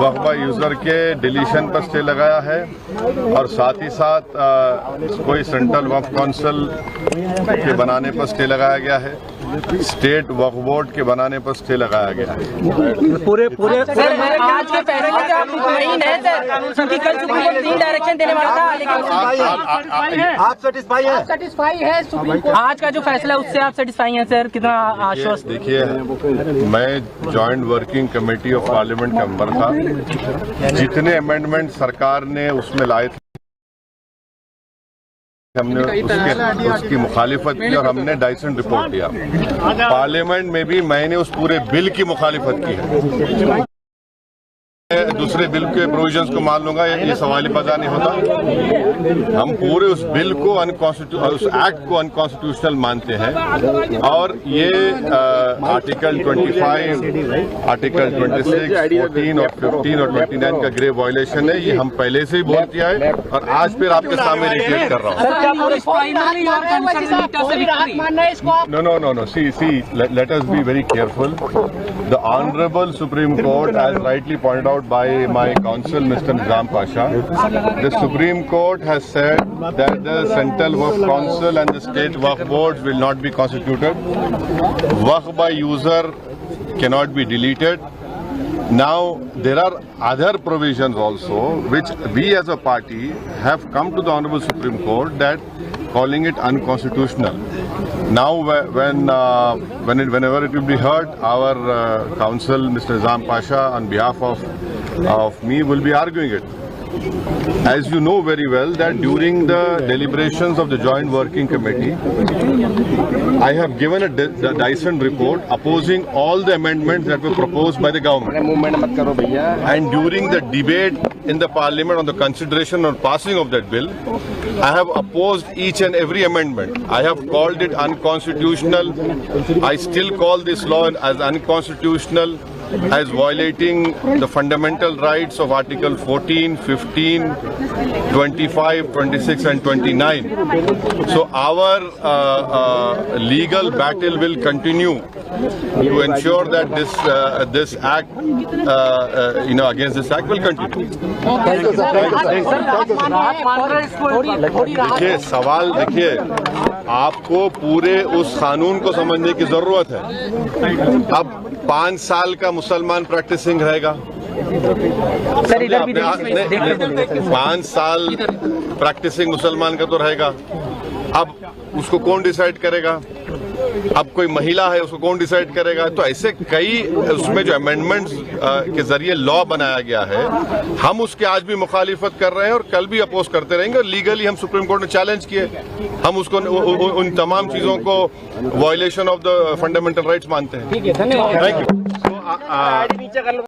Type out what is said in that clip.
वक्फा user के deletion पर stay लगाया है और साथ ही साथ कोई सेंट्रल वक्फ काउंसिल के बनाने पर स्टे लगाया गया है, स्टेट वक्फ बोर्ड के बनाने पर स्टे लगाया गया है। पूरे सर आज के फैसले से आप मुतमईन हैं सर, क्योंकि कल सुप्रीम कोर्ट 3 डायरेक्शन देने वाला था, लेकिन आप सेटिस्फाई है सुप्रीम कोर्ट आज का जो फैसला उससे आप सेटिस्फाई हैं सर? कितना आश्वस्त? देखिए, मैं joint working committee of parliament का मेंबर था। जितने अमेंडमेंट सरकार ने उसमें लाए थे हमने उसकी मुखालिफत की और हमने डाइसेंट रिपोर्ट दिया। पार्लियामेंट में भी मैंने उस पूरे बिल की मुखालिफत की है। दूसरे बिल के प्रोविजंस को मान लूंगा, ये सवाल ही पैदा नहीं होता। हम पूरे उस बिल को उस एक्ट को अनकॉन्स्टिट्यूशनल मानते हैं और ये आर्टिकल 25, आर्टिकल 26, 14 और 15 और 29 का ग्रेव वायलेशन है। ये हम पहले से ही बोल किया है और आज फिर आपके सामने रिपीट कर रहा हूँ। No. See, let us be very careful. The Honorable Supreme Court, as rightly pointed out by my counsel, Mr. Nizam Pasha, the Supreme Court has said that the Central Waqf Council and the State Waqf Boards will not be constituted. Waqf by user cannot be deleted. Now, there are other provisions also which we as a party have come to the Honorable Supreme Court that calling it unconstitutional. Now, whenever it will be heard, our counsel, Mr. Nizam Pasha, on behalf of me, will be arguing it. As you know very well, that during the deliberations of the Joint Working Committee, I have given a dissent report opposing all the amendments that were proposed by the government. And during the debate in the Parliament on the consideration or passing of that bill, I have opposed each and every amendment. I have called it unconstitutional. I still call this law as unconstitutional, as violating the fundamental rights of Article 14, 15, 25, 26 and 29. So our legal battle will continue to ensure that this act, against this act will continue. देखिए, सवाल देखिए, आपको पूरे उस कानून को समझने की जरूरत है। अब 5 साल का मुसलमान प्रैक्टिसिंग रहेगा सर, इधर भी 5 साल प्रैक्टिसिंग मुसलमान का तो रहेगा। अब उसको कौन डिसाइड करेगा? अब कोई महिला है, उसको कौन डिसाइड करेगा? तो ऐसे कई उसमें जो अमेंडमेंट्स के जरिए लॉ बनाया गया है, हम उसके आज भी मुखालिफत कर रहे हैं और कल भी अपोज करते रहेंगे। और लीगली हम सुप्रीम कोर्ट में चैलेंज किए, हम उसको उन तमाम चीजों को violation of the fundamental rights मानते हैं। ठीक है, धन्यवाद। Thank you.